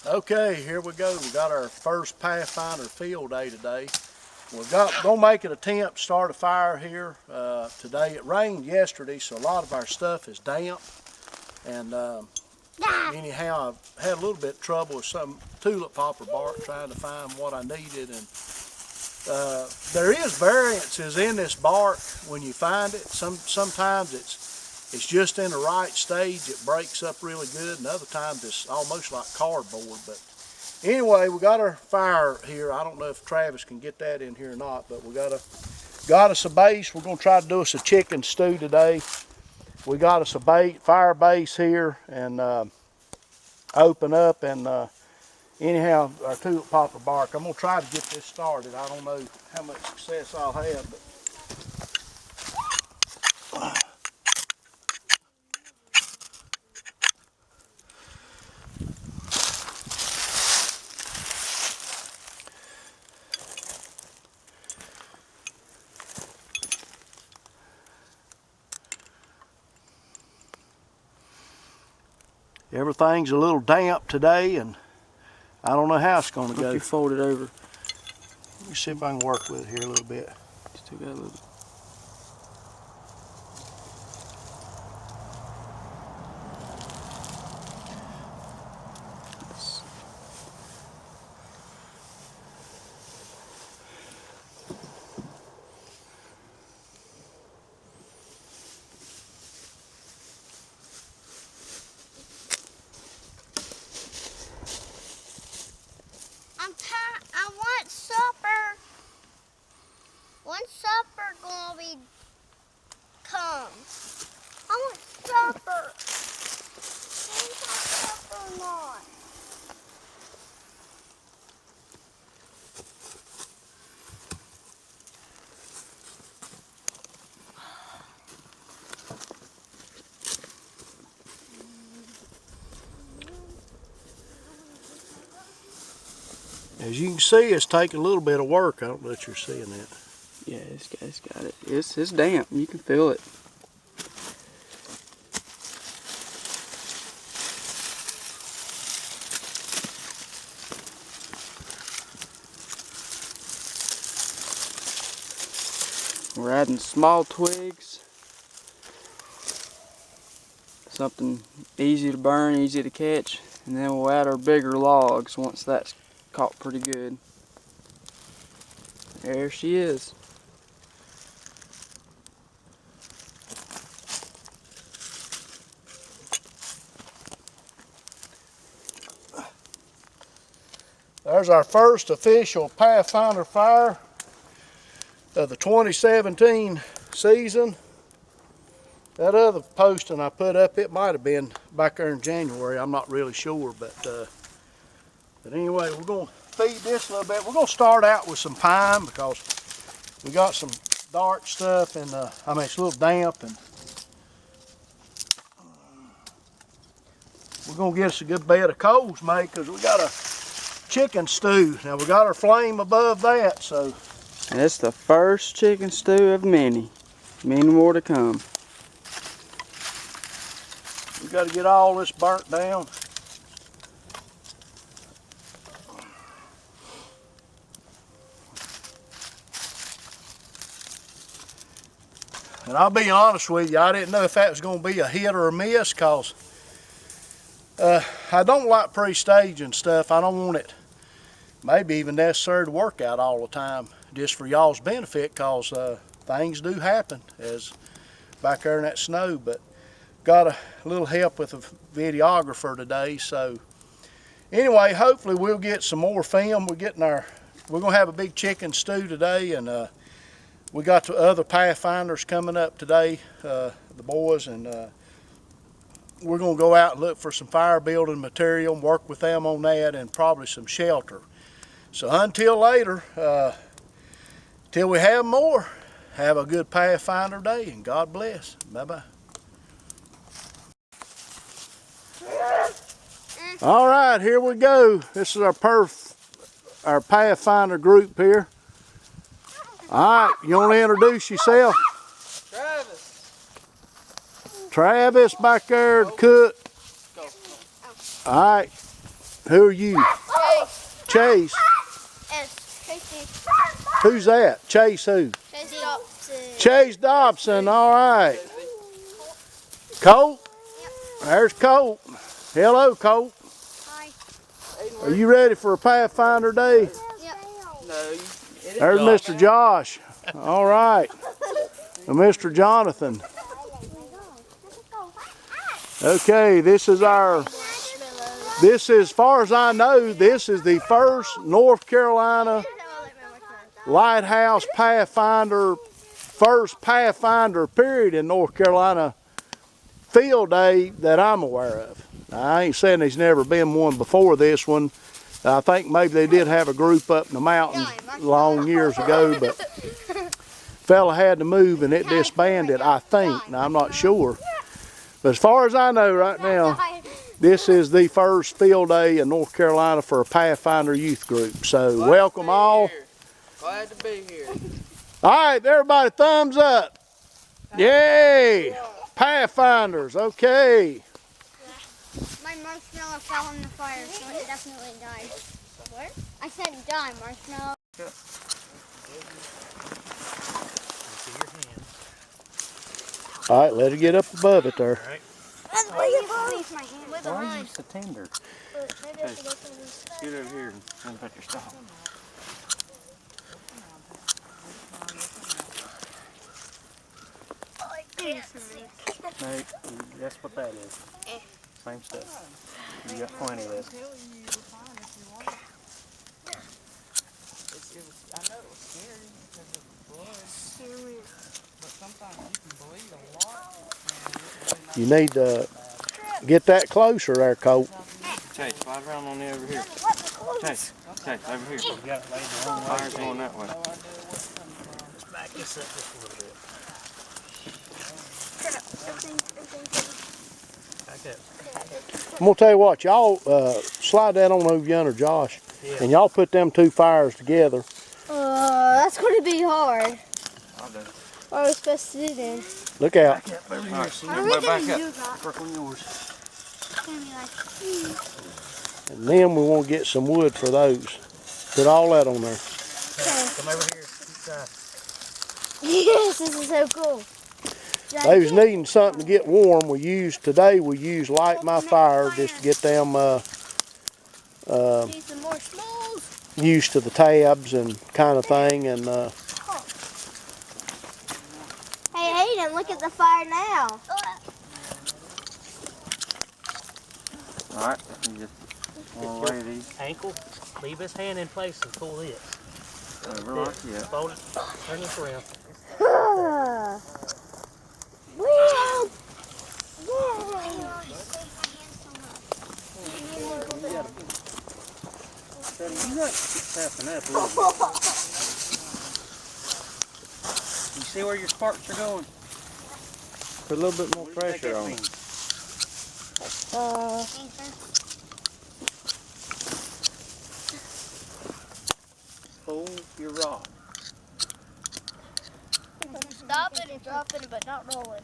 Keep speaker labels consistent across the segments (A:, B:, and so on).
A: Okay, here we go. We got our first Pathfinder field day today. We're gonna make an attempt to start a fire here today. It rained yesterday, so a lot of our stuff is damp. And anyhow, I've had a little bit of trouble with some tulip poplar bark trying to find what I needed. And there is variances in this bark when you find it. Sometimes it's just in the right stage, it breaks up really good, and other times it's almost like cardboard. But anyway, we got our fire here. I don't know if Travis can get that in here or not, but we got us a base. We're gonna try to do us a chicken stew today. We got us a fire base here, and open up, and anyhow, our tulip poplar bark. I'm gonna try to get this started. I don't know how much success I'll have, but everything's a little damp today, and I don't know how it's going to go.
B: You fold it over.
A: Let me see if I can work with it here a little bit.
B: Still got a little.
C: I want supper. When's supper gonna be come? I want supper. When's my supper not?
A: As you can see, it's taking a little bit of work. I don't know if you're seeing that.
B: Yeah, it's got it. It's damp. You can feel it. We're adding small twigs. Something easy to burn, easy to catch, and then we'll add our bigger logs once that's caught pretty good. There she is.
A: There's our first official Pathfinder fire of the 2017 season. That other posting I put up, it might have been back there in January. I'm not really sure, but anyway, we're going to feed this a little bit. We're going to start out with some pine because we got some dark stuff, and I mean, it's a little damp, and we're going to get us a good bed of coals made because we got a chicken stew. Now we got our flame above that, so.
B: And it's the first chicken stew of many. Many more to come.
A: We got to get all this burnt down. And I'll be honest with you, I didn't know if that was going to be a hit or a miss, because I don't like pre-staging stuff. I don't want it maybe even necessary to work out all the time, just for y'all's benefit, because things do happen, as back there in that snow. But got a little help with a videographer today, so anyway, hopefully we'll get some more film. We're gonna have a big chicken stew today, and we got the other Pathfinders coming up today, the boys, and we're gonna go out and look for some fire building material and work with them on that, and probably some shelter. So until later, till we have more, have a good Pathfinder day, and God bless. Bye-bye. All right, here we go. This is our Pathfinder group here. All right, you want to introduce yourself?
B: Travis.
A: Travis back there, the cook. All right. Who are you? Chase.
C: Tracy.
A: Who's that? Chase who?
C: Chase Dobson.
A: Chase Dobson. All right. Colt. There's Colt. Hello, Colt.
C: Hi.
A: Are you ready for a Pathfinder day?
C: Yep.
A: There's Mr. Josh. All right. And Mr. Jonathan. Okay, this is, as far as I know, this is the first North Carolina Lighthouse Pathfinder, first Pathfinder period in North Carolina field day that I'm aware of. I ain't saying there's never been one before this one. I think maybe they did have a group up in the mountains long years ago, but fella had to move and it disbanded, I think. Now, I'm not sure. But as far as I know right now, this is the first field day in North Carolina for a Pathfinder youth group. So welcome all.
B: Glad to be here.
A: All right, everybody, thumbs up. Yay! Pathfinders, okay.
C: My marshmallow fell in the fire, so it definitely died. What? I said die, marshmallow.
A: All right, let it get up above it there.
C: That's why you leave my hand.
B: Why are you so tender?
C: Maybe I should go through this.
B: Get over here and put your stuff.
C: I can't see.
D: No, that's what that is. Same stuff. You got plenty of this.
B: I know it was scary because of the blood, but sometimes you can bleed a lot.
A: You need to get that closer there, Colt.
B: Chase, slide around on the over here. Chase, over here.
D: You got it laid the wrong way.
B: Fire's going that way.
D: Let's back this up just a little bit. Back up.
A: I'm gonna tell you what, y'all slide that on over yonder, Josh, and y'all put them two fires together.
C: That's going to be hard.
B: I'll do it.
C: What are we supposed to do then?
A: Look out.
B: All right,
C: How are we
B: everybody
C: going to
B: back
C: do
B: up.
C: that?
D: Work on yours.
C: It's going to be like,
A: And then we want to get some wood for those. Put all that on there.
D: Come over here.
C: Yes, this is so cool.
A: They was needing something to get warm. We used Light My Fire just to get them
C: Need some more s'mores.
A: used to the tabs and kind of thing. And
C: Hey, Hayden, look at the fire now.
B: All right, you just want to lay these
D: Ankle. Leave his hand in place and pull this.
B: over like that.
D: Fold it. Turn this around. You got to keep tapping up a little bit. You see where your sparks are going?
A: put a little bit more pressure on it.
D: Pull your rod.
C: Stop it and drop it, but not roll it.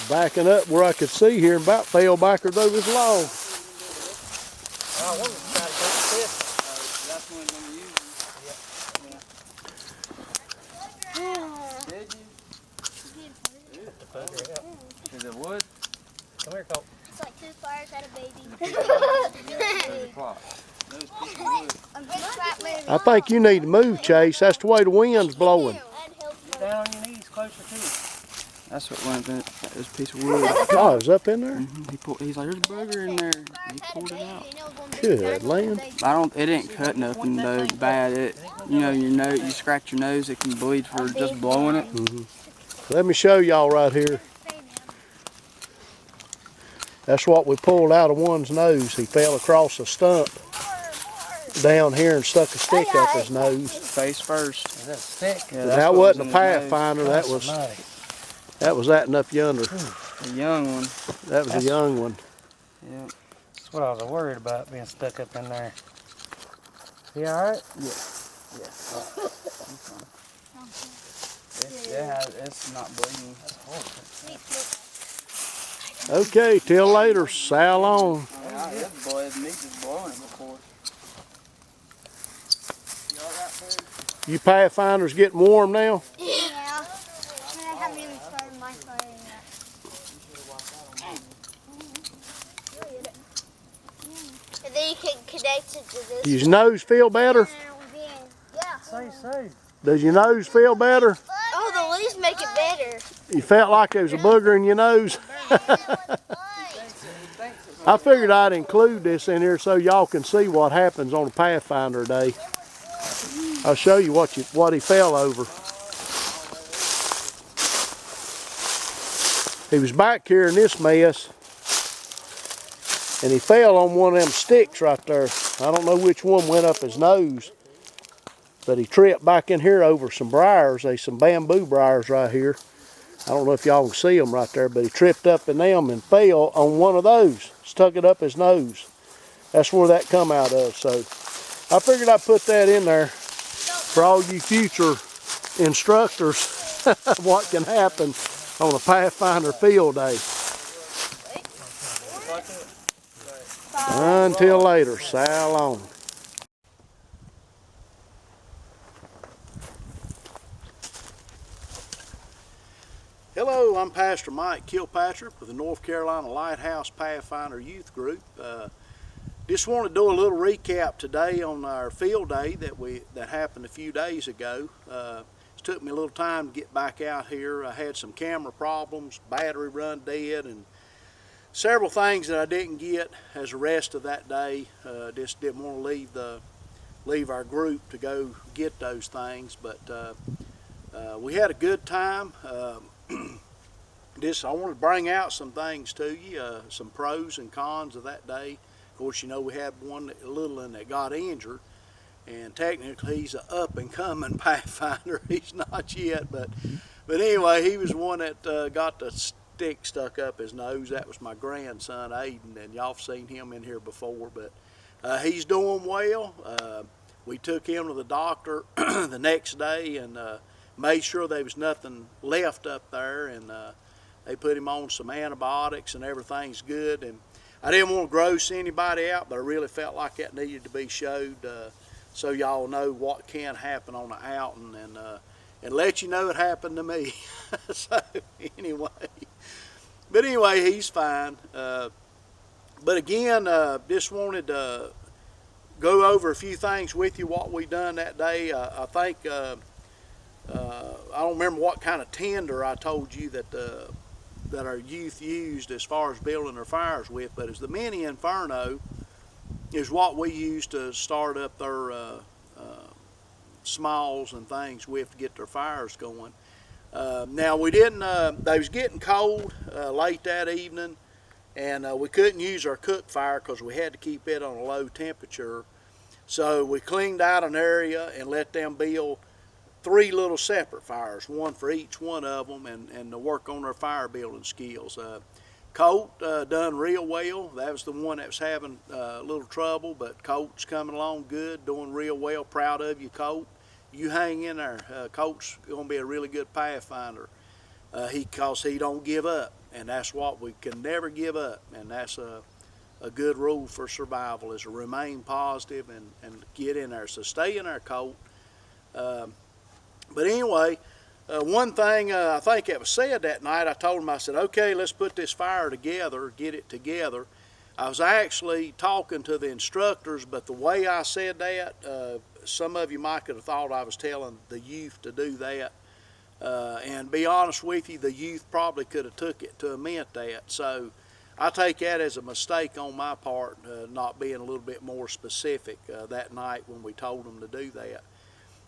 A: Backing up where I could see here and about fell backwards over his log.
D: I wanted to try to go to this.
B: That's when I'm using. Did you?
D: To bugger it out.
B: Is it wood?
D: Come here, Colt.
C: It's like two fires had a baby.
B: There's a clock. Those pieces of wood.
C: A big fat baby.
A: I think you need to move, Chase. That's the way the wind's blowing.
D: Get down on your knees closer to it.
B: That's what went in this piece of wood.
A: Oh, it's up in there?
B: He's like, there's a bugger in there. He pulled it out.
A: Good land.
B: It didn't cut nothing though bad. You know, your nose, you scratch your nose, it can bleed for just blowing it.
A: Let me show y'all right here. That's what we pulled out of one's nose. He fell across a stump down here and stuck a stick up his nose.
B: Face first.
D: Is that stick?
B: Yeah,
A: That wasn't a Pathfinder. That was
D: Nice.
A: that and up yonder.
B: A young one.
A: That was a young one.
B: Yeah.
D: That's what I was worried about, being stuck up in there. You alright?
B: Yeah. Yeah, it's not bleeding.
A: Okay, till later. Sal on.
B: Yeah, it's bled. Meat is blowing it before.
A: You Pathfinders getting warm now?
C: Yeah. I haven't even started my fire yet. And then you can connect it to this.
A: Does your nose feel better?
C: Yeah.
D: Say.
A: Does your nose feel better?
C: Oh, the leaves make it better.
A: You felt like there was a booger in your nose? I figured I'd include this in here so y'all can see what happens on a Pathfinder day. I'll show you what he fell over. He was back here in this mess, and he fell on one of them sticks right there. I don't know which one went up his nose, but he tripped back in here over some briars. There's some bamboo briars right here. I don't know if y'all can see them right there, but he tripped up in them and fell on one of those. Stuck it up his nose. That's where that come out of. So I figured I'd put that in there for all you future instructors what can happen on a Pathfinder field day. Until later, Sal on. Hello, I'm Pastor Mike Kilpatrick with the North Carolina Lighthouse Pathfinder Youth Group. Just want to do a little recap today on our field day that happened a few days ago. It took me a little time to get back out here. I had some camera problems, battery run dead, and several things that I didn't get as the rest of that day. Just didn't want to leave our group to go get those things, but we had a good time. I wanted to bring out some things to you, some pros and cons of that day. Of course, you know, we had one little one that got injured, and technically he's an up-and-coming Pathfinder. He's not yet, but anyway, he was one that got the stick stuck up his nose. That was my grandson, Aiden, and y'all have seen him in here before, but he's doing well. We took him to the doctor the next day and made sure there was nothing left up there, and they put him on some antibiotics and everything's good. And I didn't want to gross anybody out, but I really felt like that needed to be showed so y'all know what can happen on an outing, and let you know it happened to me. So anyway, he's fine. But again, just wanted to go over a few things with you, what we done that day. I think I don't remember what kind of tinder I told you that our youth used as far as building their fires with, but it's the mini inferno is what we used to start up their smalls and things with to get their fires going. Now we didn't, they was getting cold late that evening, and we couldn't use our cook fire because we had to keep it on a low temperature. So we cleaned out an area and let them build 3 little separate fires, one for each one of them, and to work on their fire building skills. Colt done real well. That was the one that was having a little trouble, but Colt's coming along good, doing real well. Proud of you, Colt. You hang in there. Colt's going to be a really good Pathfinder because he don't give up, and that's what we can never give up, and that's a good rule for survival is to remain positive and get in there. So stay in there, Colt. But anyway, one thing I think that was said that night, I told him, I said, okay, let's put this fire together, get it together. I was actually talking to the instructors, but the way I said that, some of you might have thought I was telling the youth to do that. And be honest with you, the youth probably could have took it to have meant that. So I take that as a mistake on my part, not being a little bit more specific that night when we told them to do that.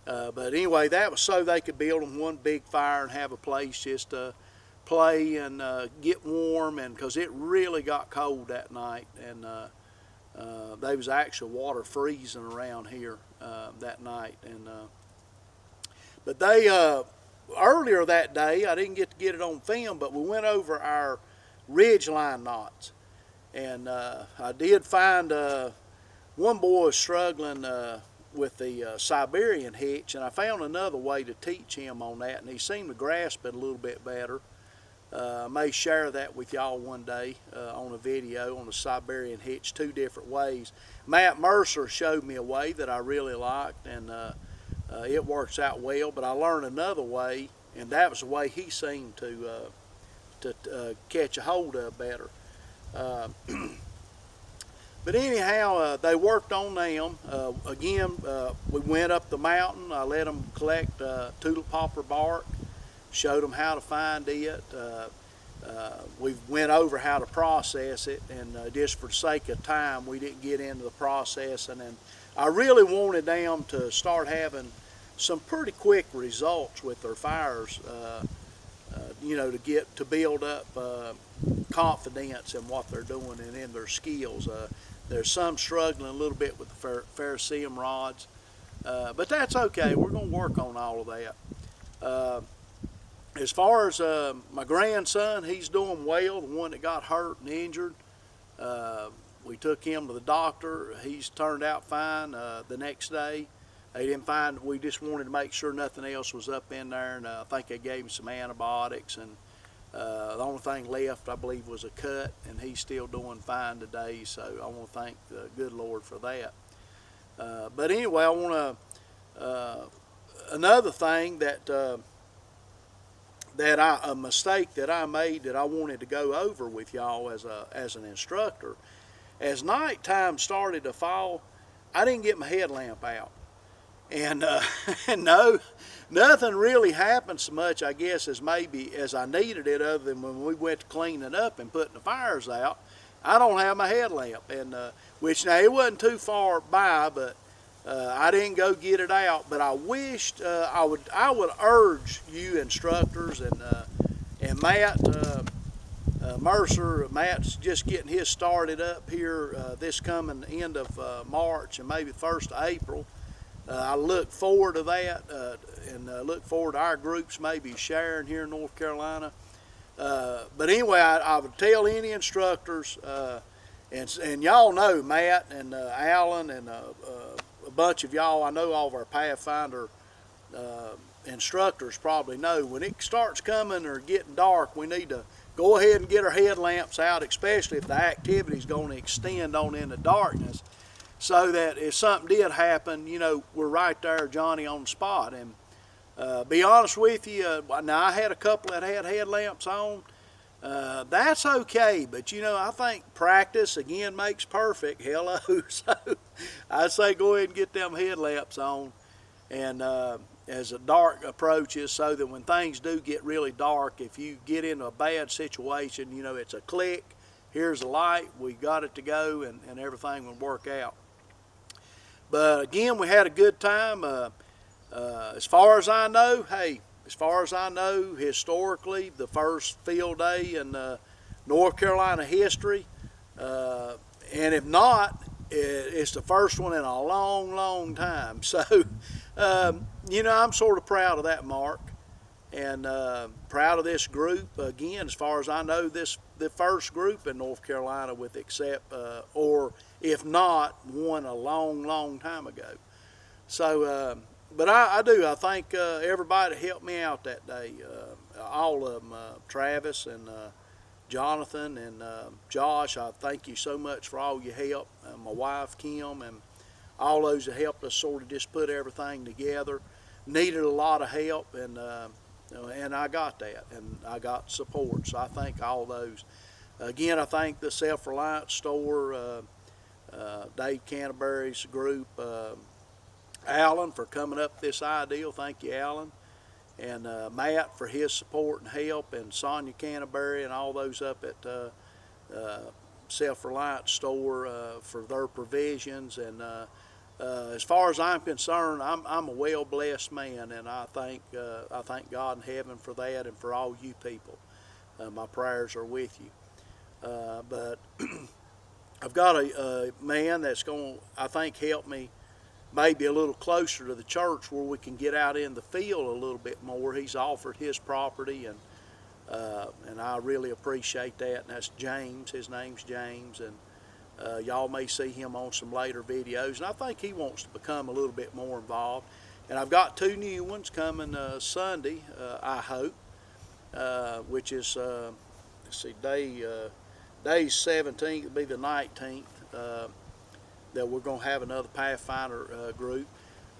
A: But anyway, that was so they could build them one big fire and have a place just to play and get warm, and because it really got cold that night, and there was actual water freezing around here that night. And but they earlier that day, I didn't get to get it on film, but we went over our ridgeline knots. And I did find one boy was struggling with the Siberian hitch, and I found another way to teach him on that, and he seemed to grasp it a little bit better. I may share that with y'all one day on a video on the Siberian hitch, 2 different ways. Matt Mercer showed me a way that I really liked, and it works out well, but I learned another way, and that was the way he seemed to catch a hold of better. But anyhow, they worked on them. Again, we went up the mountain. I let them collect tulip poplar bark, showed them how to find it. We went over how to process it, and just for the sake of time, we didn't get into the processing. And I really wanted them to start having some pretty quick results with their fires, you know, to build up confidence in what they're doing and in their skills. There's some struggling a little bit with the Ferrocerium rods, but that's okay. We're going to work on all of that. As far as my grandson, he's doing well, the one that got hurt and injured. We took him to the doctor. He's turned out fine the next day. They didn't find, we just wanted to make sure nothing else was up in there, and I think they gave him some antibiotics, and the only thing left, I believe, was a cut, and he's still doing fine today, so I want to thank the good Lord for that. But anyway, I want to, another thing that a mistake that I made that I wanted to go over with y'all as an instructor. As nighttime started to fall, I didn't get my headlamp out. And no, nothing really happened so much, I guess, as maybe as I needed it, other than when we went to cleaning up and putting the fires out. I don't have my headlamp, and which now it wasn't too far by, but I didn't go get it out. But I wished I would urge you instructors and Matt Mercer. Matt's just getting his started up here this coming end of March and maybe 1st of April. I look forward to that, and look forward to our groups maybe sharing here in North Carolina. But anyway, I would tell any instructors, and y'all know Matt and Alan and a bunch of y'all, I know all of our Pathfinder instructors probably know, when it starts coming or getting dark, we need to go ahead and get our headlamps out, especially if the activity is going to extend on into darkness, so that if something did happen, you know, we're right there, Johnny, on the spot. And be honest with you, now I had a couple that had headlamps on. That's okay, but you know, I think practice again makes perfect. Hello, so I'd say go ahead and get them headlamps on, and as the dark approaches, so that when things do get really dark, if you get into a bad situation, you know, it's a click, here's the light, we got it to go, and everything will work out. But again, we had a good time. As far as I know, hey, as far as I know, historically, the first field day in North Carolina history, and if not, it's the first one in a long, long time. So, you know, I'm sort of proud of that, Mark, and proud of this group. Again, as far as I know, the first group in North Carolina with except, or if not, one a long, long time ago. So, but I do. I thank everybody that helped me out that day. All of them, Travis and Jonathan and Josh. I thank you so much for all your help. My wife, Kim, and all those that helped us sort of just put everything together. Needed a lot of help, and I got that, and I got support. So I thank all those. Again, I thank the Self-Reliance store, Dave Canterbury's group, Alan for coming up with this ideal. Thank you, Alan. And Matt for his support and help, and Sonia Canterbury and all those up at Self-Reliance store for their provisions. And as far as I'm concerned, I'm a well-blessed man, and I thank God in heaven for that, and for all you people. My prayers are with you. But I've got a man that's going to, I think, help me maybe a little closer to the church where we can get out in the field a little bit more. He's offered his property, and And I really appreciate that. And that's James. His name's James, and y'all may see him on some later videos. And I think he wants to become a little bit more involved. And I've got 2 new ones coming Sunday, I hope, which is let's see, day's 17th, it'll be the 19th. That we're going to have another Pathfinder group.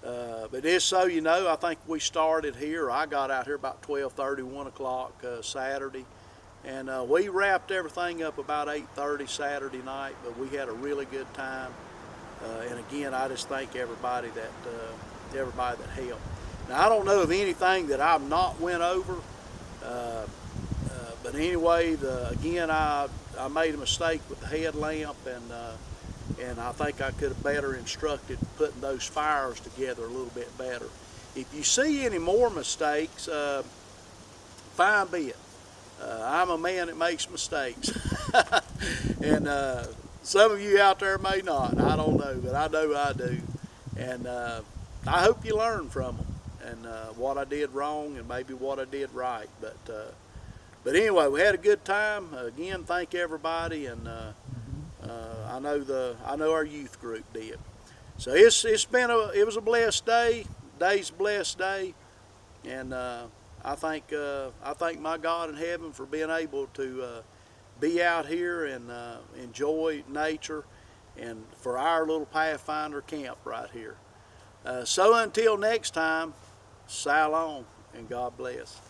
A: But just so you know, I think we started here, I got out here about 12:30, 1 o'clock Saturday. And we wrapped everything up about 8:30 Saturday night, but we had a really good time. And again, I just thank everybody that helped. Now, I don't know of anything that I've not went over. But anyway, again, I made a mistake with the headlamp, and I think I could have better instructed putting those fires together a little bit better. If you see any more mistakes, fine be it. I'm a man that makes mistakes. And some of you out there may not. I don't know, but I know I do. And I hope you learn from them and what I did wrong and maybe what I did right. But anyway, we had a good time. Again, thank everybody, and I know our youth group did. So it was a blessed day. Day's a blessed day, and I thank my God in heaven for being able to be out here and enjoy nature, and for our little Pathfinder camp right here. So until next time, so long, and God bless.